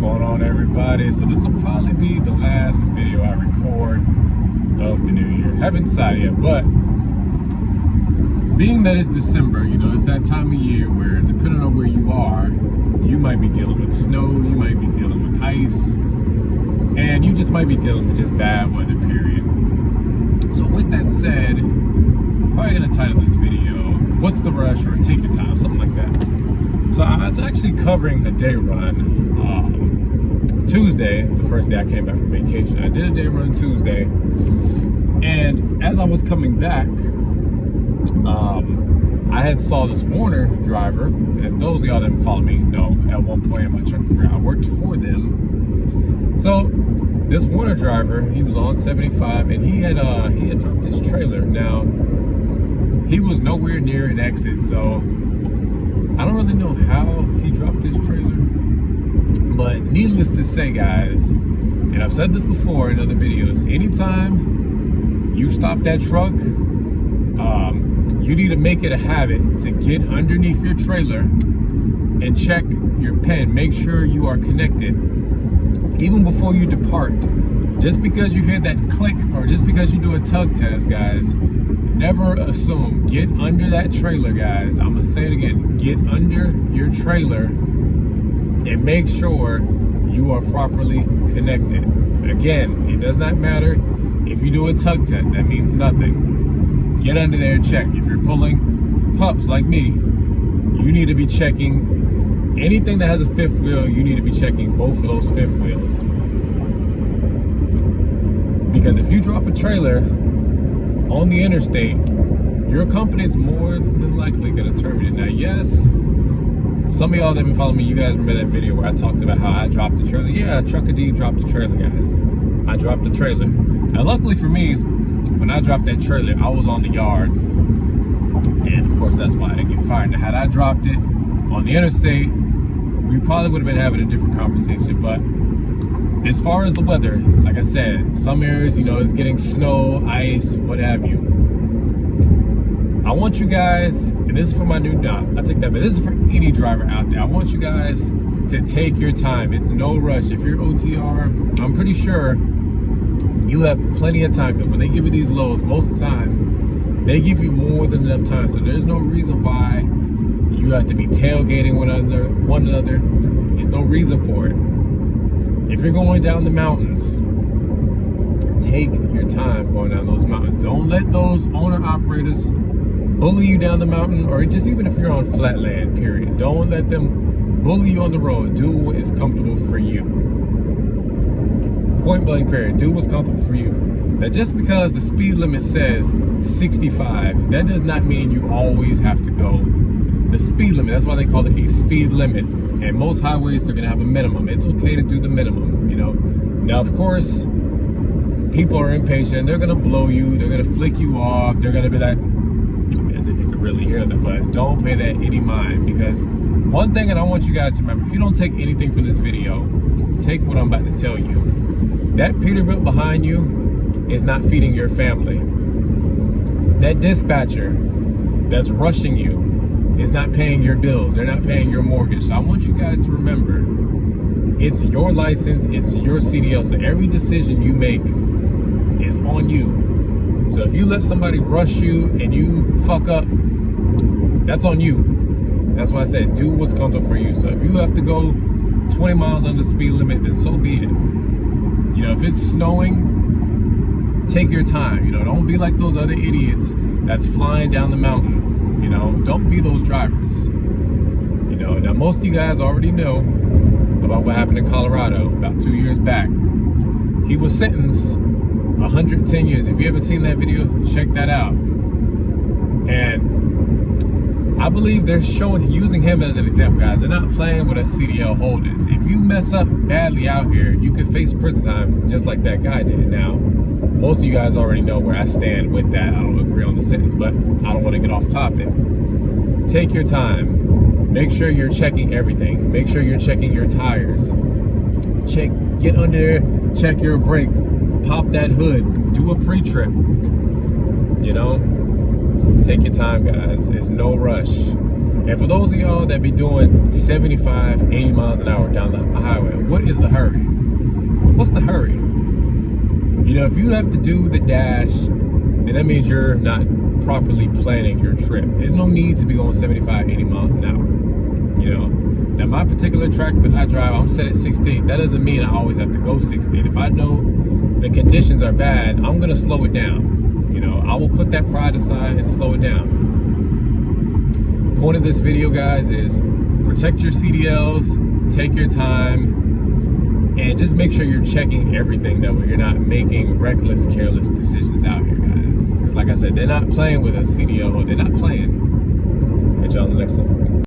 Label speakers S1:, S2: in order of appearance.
S1: going on, everybody? So this will probably be the last video I record of the new year. Haven't decided yet, but being that it's December, you know, it's that time of year where, depending on where you are, you might be dealing with snow, you might be dealing with ice, and you just might be dealing with just bad weather, period. So with that said, probably gonna title this video, "What's the Rush?" or "Take Your Time," something like that. So I was actually covering a day run Tuesday, the first day I came back from vacation. I did a day run Tuesday, and as I was coming back, I had saw this Warner driver, and those of y'all that follow me know at one point in my truck career, I worked for them. So this Warner driver, he was on 75, and he had dropped this trailer. Now, he was nowhere near an exit, so I don't really know how he dropped his trailer, but needless to say, guys, and I've said this before in other videos, anytime you stop that truck, you need to make it a habit to get underneath your trailer and check your pen. Make sure you are connected, even before you depart. Just because you hear that click, or just because you do a tug test, guys, never assume. Get under that trailer, guys. I'm gonna say it again. Get under your trailer and make sure you are properly connected. Again, it does not matter if you do a tug test. That means nothing. Get under there, check. If you're pulling pups like me, you need to be checking anything that has a fifth wheel. You need to be checking both of those fifth wheels. Because if you drop a trailer on the interstate, your company is more than likely going to terminate. Now, yes, some of y'all that have been following me, you guys remember that video where I talked about how I dropped the trailer. Yeah, Trucker D dropped the trailer, guys. I dropped the trailer. Now, luckily for me, when I dropped that trailer, I was on the yard, and of course that's why I didn't get fired. Now, had I dropped it on the interstate, we probably would have been having a different conversation. But as far as the weather, like I said, some areas, you know, it's getting snow, ice, what have you. I want you guys, and this is for my new, I take that, but this is for any driver out there. I want you guys to take your time. It's no rush. If you're OTR, I'm pretty sure you have plenty of time, because when they give you these lows, most of the time, they give you more than enough time. So there's no reason why you have to be tailgating one another. There's no reason for it. If you're going down the mountains, take your time going down those mountains. Don't let those owner-operators bully you down the mountain, or just even if you're on flat land, period. Don't let them bully you on the road. Do what is comfortable for you. Point blank, period. Do what's comfortable for you. Now, just because the speed limit says 65, that does not mean you always have to go the speed limit. That's why they call it a speed limit. And most highways, they're gonna have a minimum. It's okay to do the minimum, you know. Now, of course, people are impatient. They're gonna blow you. They're gonna flick you off. They're gonna be like, as if you could really hear them, but don't pay that any mind. Because one thing that I want you guys to remember, if you don't take anything from this video, take what I'm about to tell you. That Peterbilt behind you is not feeding your family. That dispatcher that's rushing you is not paying your bills. They're not paying your mortgage. So I want you guys to remember, it's your license, it's your CDL. So every decision you make is on you. So if you let somebody rush you and you fuck up, that's on you. That's why I said do what's comfortable for you. So if you have to go 20 miles under the speed limit, then so be it. You know, if it's snowing, take your time. You know, don't be like those other idiots that's flying down the mountain. You know, don't be those drivers. You know, now most of you guys already know about what happened in Colorado about 2 years back. He was sentenced 110 years. If you haven't seen that video, check that out. And I believe they're using him as an example, guys. They're not playing with us CDL holders. If you mess up badly out here, you could face prison time just like that guy did. Now, most of you guys already know where I stand with that. I don't agree on the sentence, but I don't want to get off topic. Take your time. Make sure you're checking everything. Make sure you're checking your tires. Get under there, check your brake, pop that hood, do a pre-trip. You know? Take your time, guys. It's no rush. And for those of y'all that be doing 75, 80 miles an hour down the highway, what is the hurry? What's the hurry? You know, if you have to do the dash, then that means you're not properly planning your trip. There's no need to be going 75, 80 miles an hour, you know? Now, my particular track that I drive, I'm set at 68. That doesn't mean I always have to go 68. If I know the conditions are bad, I'm gonna slow it down. You know, I will put that pride aside and slow it down. Point of this video, guys, is protect your CDLs, take your time, and just make sure you're checking everything. That way you're not making reckless, careless decisions out here, guys. Because like I said, they're not playing with a CDL, they're not playing. Catch y'all on the next one.